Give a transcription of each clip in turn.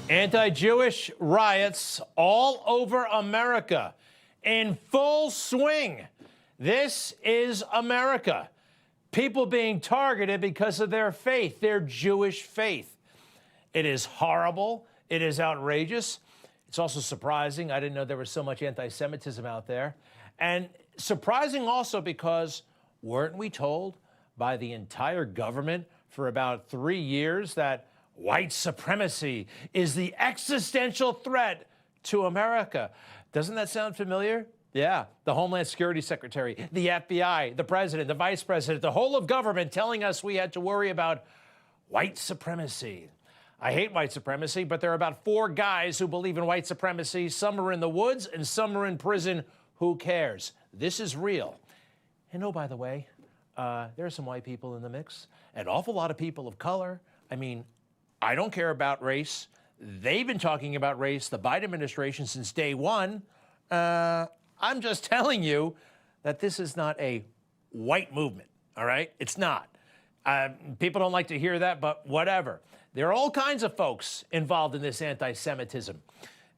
Anti-Jewish riots all over America in full swing. This is America. People being targeted because of their faith, their Jewish faith. It is horrible. It is outrageous. It's also surprising. I didn't know there was so much anti-Semitism out there. And surprising also because weren't we told by the entire government for about 3 years that white supremacy is the existential threat to America? Doesn't that sound familiar? Yeah, the Homeland Security Secretary, the FBI, the president, the vice president, the whole of government telling us we had to worry about white supremacy. I hate white supremacy, but there are about 4 guys who believe in white supremacy. Some are in the woods and some are in prison. Who cares? This is real. And oh, by the way, there are some white people in the mix, an awful lot of people of color. I mean, I don't care about race. They've been talking about race, the Biden administration, since day one. I'm just telling you that this is not a white movement, all right? It's not. People don't like to hear that, but whatever. There are all kinds of folks involved in this anti-Semitism,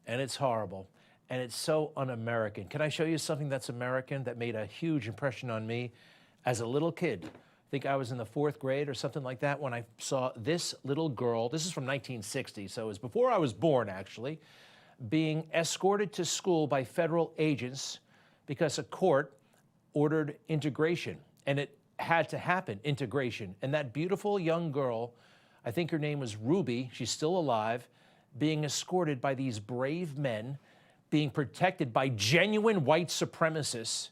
and it's horrible, and it's so un-American. Can I show you something that's American that made a huge impression on me as a little kid? I think I was in the 4th grade or something like that when I saw this little girl. This is from 1960, so it was before I was born, actually, being escorted to school by federal agents because a court ordered integration, and it had to happen, integration. And that beautiful young girl, I think her name was Ruby, she's still alive, being escorted by these brave men, being protected by genuine white supremacists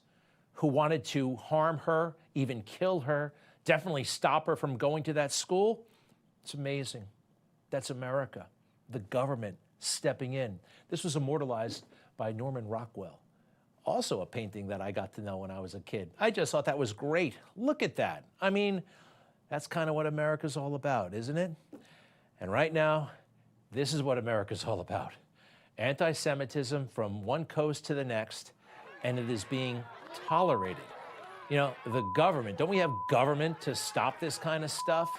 who wanted to harm her, even kill her, definitely stop her from going to that school. It's amazing. That's America, the government stepping in. This was immortalized by Norman Rockwell, also a painting that I got to know when I was a kid. I just thought that was great. Look at that. I mean, that's kind of what America's all about, isn't it? And right now, this is what America's all about. Anti-Semitism from one coast to the next, and it is being tolerated. You know, the government, don't we have government to stop this kind of stuff?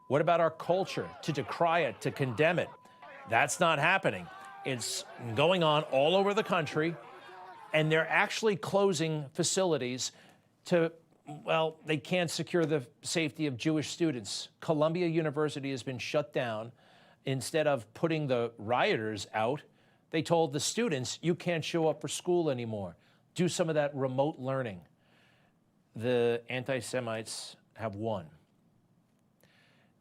What about our culture, to decry it, to condemn it? That's not happening. It's going on all over the country, and they're actually closing facilities to, well, they can't secure the safety of Jewish students. Columbia University has been shut down. Instead of putting the rioters out, they told the students, you can't show up for school anymore. Do some of that remote learning. The anti-Semites have won.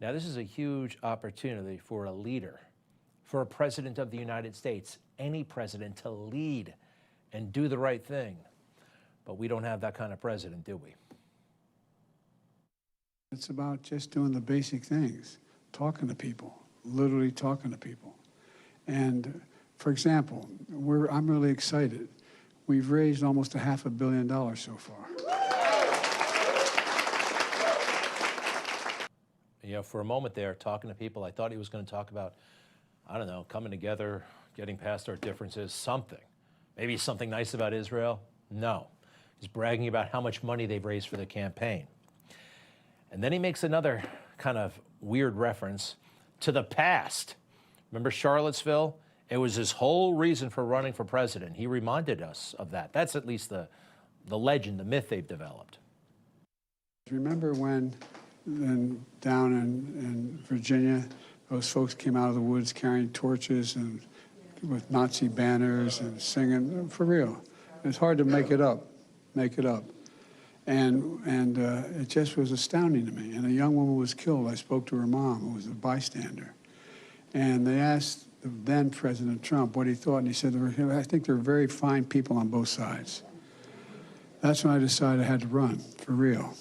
Now, this is a huge opportunity for a leader, for a president of the United States, any president, to lead and do the right thing. But we don't have that kind of president, do we? It's about just doing the basic things, talking to people, literally talking to people. And for example, I'm really excited. We've raised almost $500 million so far. You know, for a moment there, talking to people, I thought he was going to talk about, I don't know, coming together, getting past our differences, something. Maybe something nice about Israel? No. He's bragging about how much money they've raised for the campaign. And then he makes another kind of weird reference to the past. Remember Charlottesville? It was his whole reason for running for president. He reminded us of that. That's at least the legend, the myth they've developed. Remember when down in Virginia, those folks came out of the woods carrying torches and with Nazi banners and singing, for real. It's hard to make it up. And it just was astounding to me. And a young woman was killed. I spoke to her mom, who was a bystander. And they asked the then President Trump what he thought, and he said, I think there are very fine people on both sides. That's when I decided I had to run, for real.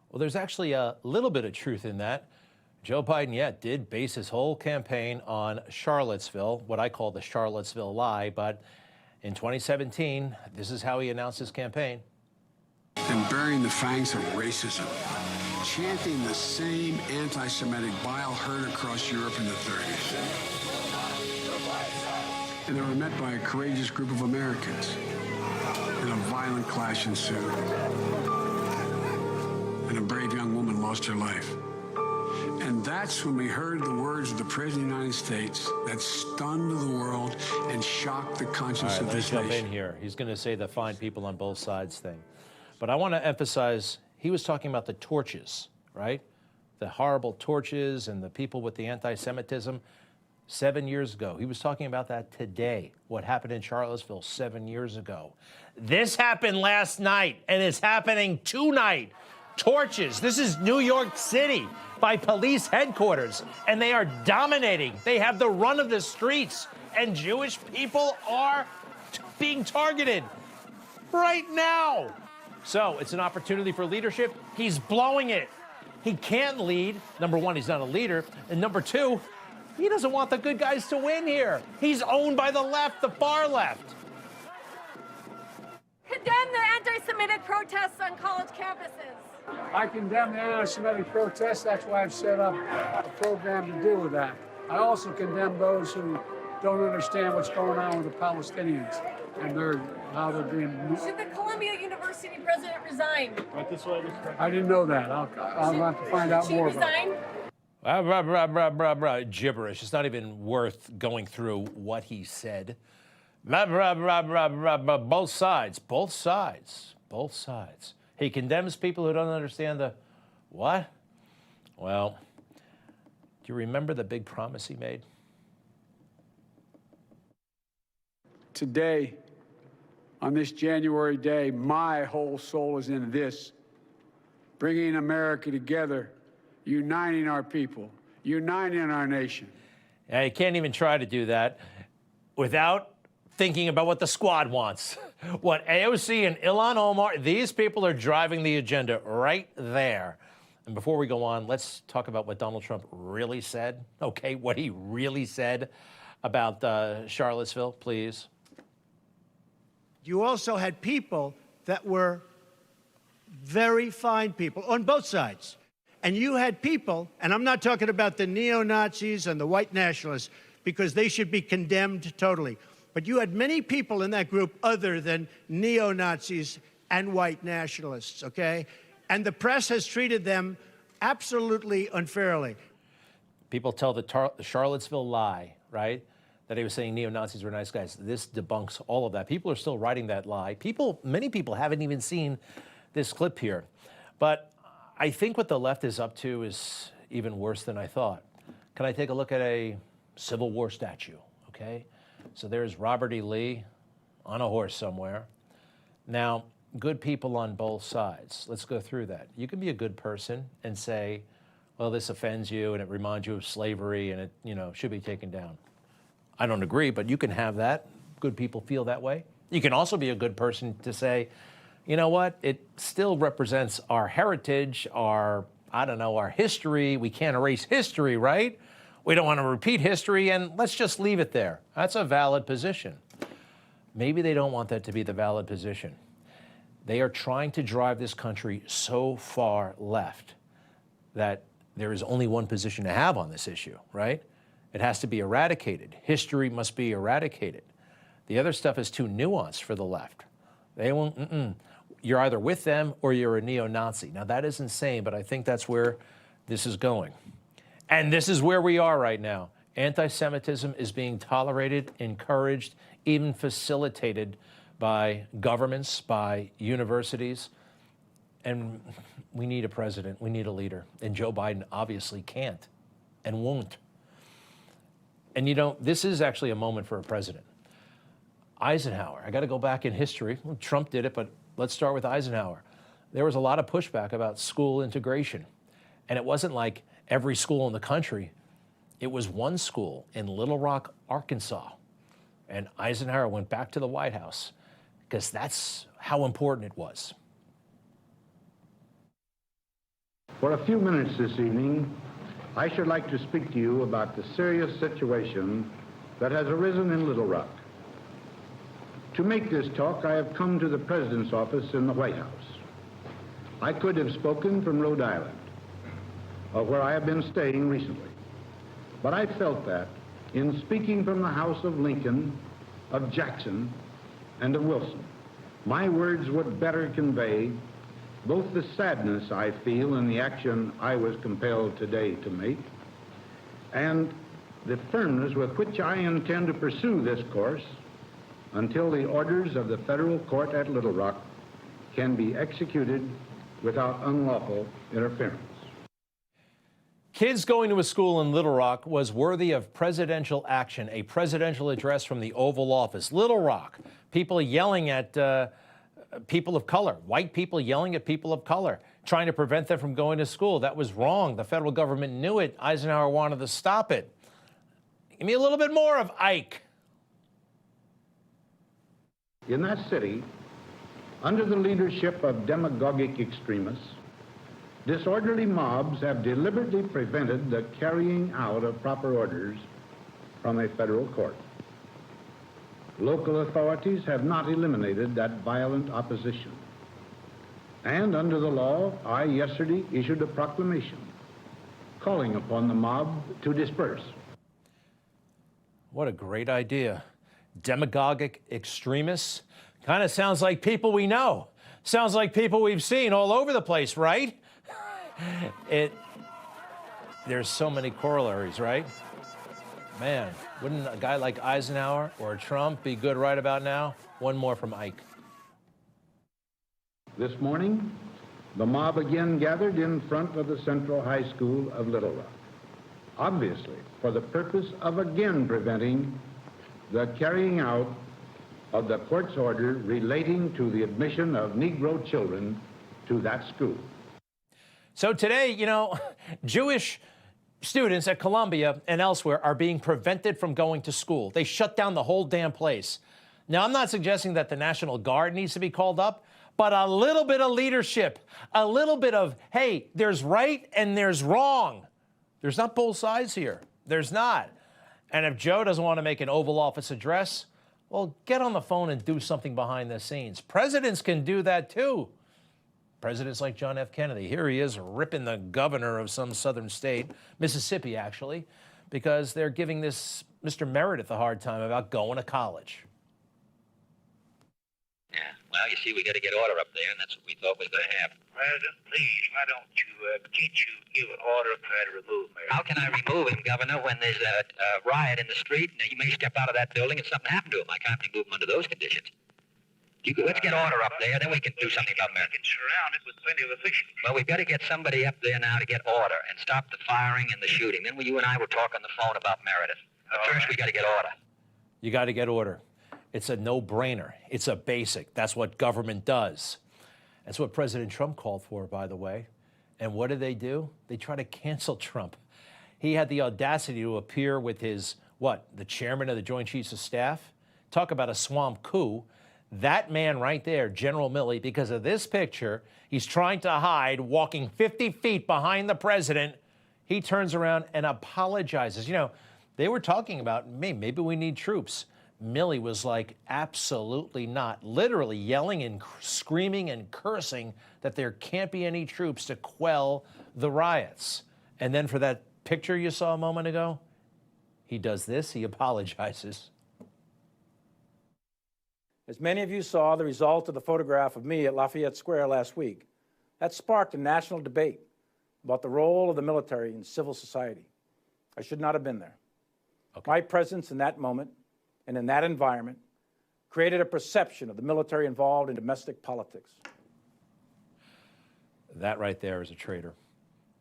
Well, there's actually a little bit of truth in that. Joe Biden, yeah, did base his whole campaign on Charlottesville, what I call the Charlottesville lie, but in 2017, this is how he announced his campaign. And burying the fangs of racism, chanting the same anti-Semitic bile heard across Europe in the 30s. And they were met by a courageous group of Americans, and a violent clash ensued. And a brave young woman lost her life. And that's when we heard the words of the President of the United States that stunned the world and shocked the conscience of this Let me jump nation. in here. He's going to say the fine people on both sides thing. But I want to emphasize, he was talking about the torches, right? The horrible torches and the people with the anti-Semitism 7 years ago. He was talking about that today, what happened in Charlottesville 7 years ago. This happened last night, and it's happening tonight. Torches. This is New York City by police headquarters, and they are dominating. They have the run of the streets, and Jewish people are being targeted right now. So it's an opportunity for leadership. He's blowing it. He can't lead. Number one, he's not a leader. And number two, he doesn't want the good guys to win here. He's owned by the left, the far left. Condemn the anti-Semitic protests on college campuses. I condemn the anti-Semitic protests. That's why I've set up a program to deal with that. I also condemn those who don't understand what's going on with the Palestinians and how they're being. Should the Columbia University president resign? I didn't know that. I'll have to find out more about it. Resign? Gibberish. It's not even worth going through what he said. Both sides. Both sides. Both sides. He condemns people who don't understand the what? Well, do you remember the big promise he made? Today, on this January day, my whole soul is in this, bringing America together, uniting our people, uniting our nation. Yeah, you can't even try to do that without thinking about what the squad wants. What AOC and Ilhan Omar, these people are driving the agenda right there. And before we go on, let's talk about what Donald Trump really said. Okay, what he really said about Charlottesville, please. You also had people that were very fine people on both sides. And you had people, and I'm not talking about the neo-Nazis and the white nationalists, because they should be condemned totally. But you had many people in that group other than neo-Nazis and white nationalists, okay? And the press has treated them absolutely unfairly. People tell the Charlottesville lie, right? That he was saying neo-Nazis were nice guys. This debunks all of that. People are still writing that lie. Many people haven't even seen this clip here. But I think what the left is up to is even worse than I thought. Can I take a look at a Civil War statue, okay? So there's Robert E. Lee on a horse somewhere. Now, good people on both sides. Let's go through that. You can be a good person and say, well, this offends you and it reminds you of slavery and it, should be taken down. I don't agree, but you can have that. Good people feel that way. You can also be a good person to say, you know what? It still represents our heritage, our history. We can't erase history, right? We don't want to repeat history, and let's just leave it there. That's a valid position. Maybe they don't want that to be the valid position. They are trying to drive this country so far left that there is only one position to have on this issue, right? It has to be eradicated. History must be eradicated. The other stuff is too nuanced for the left. They won't, You're either with them or you're a neo-Nazi. Now, that is insane, but I think that's where this is going. And this is where we are right now. Anti-Semitism is being tolerated, encouraged, even facilitated by governments, by universities. And we need a president. We need a leader. And Joe Biden obviously can't and won't. And this is actually a moment for a president. Eisenhower, I got to go back in history. Well, Trump did it, but let's start with Eisenhower. There was a lot of pushback about school integration. And it wasn't like every school in the country. It was one school in Little Rock, Arkansas. And Eisenhower went back to the White House because that's how important it was. For a few minutes this evening, I should like to speak to you about the serious situation that has arisen in Little Rock. To make this talk, I have come to the President's office in the White House. I could have spoken from Rhode Island, where I have been staying recently. But I felt that in speaking from the house of Lincoln, of Jackson, and of Wilson, my words would better convey both the sadness I feel in the action I was compelled today to make and the firmness with which I intend to pursue this course until the orders of the federal court at Little Rock can be executed without unlawful interference. Kids going to a school in Little Rock was worthy of presidential action, a presidential address from the Oval Office. Little Rock, people yelling at people of color, white people yelling at people of color, trying to prevent them from going to school. That was wrong. The federal government knew it. Eisenhower wanted to stop it. Give me a little bit more of Ike. In that city, under the leadership of demagogic extremists, disorderly mobs have deliberately prevented the carrying out of proper orders from a federal court. Local authorities have not eliminated that violent opposition. And under the law, I yesterday issued a proclamation calling upon the mob to disperse. What a great idea. Demagogic extremists. Kind of sounds like people we know. Sounds like people we've seen all over the place, right? There's so many corollaries, right? Man, wouldn't a guy like Eisenhower or Trump be good right about now? One more from Ike. This morning, the mob again gathered in front of the Central High School of Little Rock, obviously for the purpose of again preventing the carrying out of the court's order relating to the admission of Negro children to that school. So today, you know, Jewish students at Columbia and elsewhere are being prevented from going to school. They shut down the whole damn place. Now, I'm not suggesting that the National Guard needs to be called up, but a little bit of leadership, a little bit of, hey, there's right and there's wrong. There's not both sides here. There's not. And if Joe doesn't want to make an Oval Office address, well, get on the phone and do something behind the scenes. Presidents can do that too. Presidents like John F. Kennedy. Here he is ripping the governor of some southern state, Mississippi actually, because they're giving this Mr. Meredith a hard time about going to college. Yeah, well, you see, we got to get order up there, and that's what we thought was going to happen. President, please, why don't you, can't you give an order and try to remove Meredith? How can I remove him, Governor, when there's a riot in the street, and he may step out of that building and something happen to him? I can't remove him under those conditions. Let's get order up there, then we can do something about Meredith. We can surround it with plenty of officials. Well, we've got to get somebody up there now to get order and stop the firing and the shooting. Then you and I will talk on the phone about Meredith. But first, we got to get order. You got to get order. It's a no-brainer. It's a basic. That's what government does. That's what President Trump called for, by the way. And what did they do? They try to cancel Trump. He had the audacity to appear with his, the chairman of the Joint Chiefs of Staff? Talk about a swamp coup. That man right there, General Milley, because of this picture, he's trying to hide, walking 50 feet behind the president. He turns around and apologizes. You know, they were talking about, maybe we need troops. Milley was like, absolutely not, literally yelling and screaming and cursing that there can't be any troops to quell the riots. And then for that picture you saw a moment ago, he does this, he apologizes. As many of you saw the result of the photograph of me at Lafayette Square last week, that sparked a national debate about the role of the military in civil society. I should not have been there. Okay. My presence in that moment and in that environment created a perception of the military involved in domestic politics. That right there is a traitor.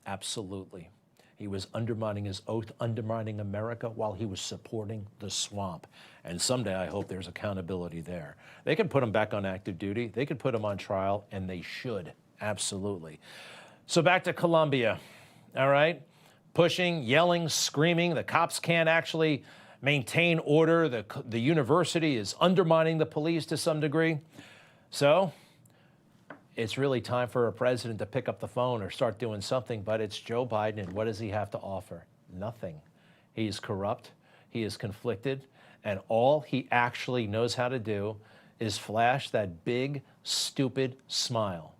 Absolutely. He was undermining his oath, undermining America while he was supporting the swamp. And someday I hope there's accountability there. They could put him back on active duty. They could put him on trial, and they should. Absolutely. So back to Columbia, all right? Pushing, yelling, screaming. The cops can't actually maintain order. The university is undermining the police to some degree. So it's really time for a president to pick up the phone or start doing something, but it's Joe Biden, and what does he have to offer? Nothing. He's corrupt, he is conflicted, and all he actually knows how to do is flash that big, stupid smile.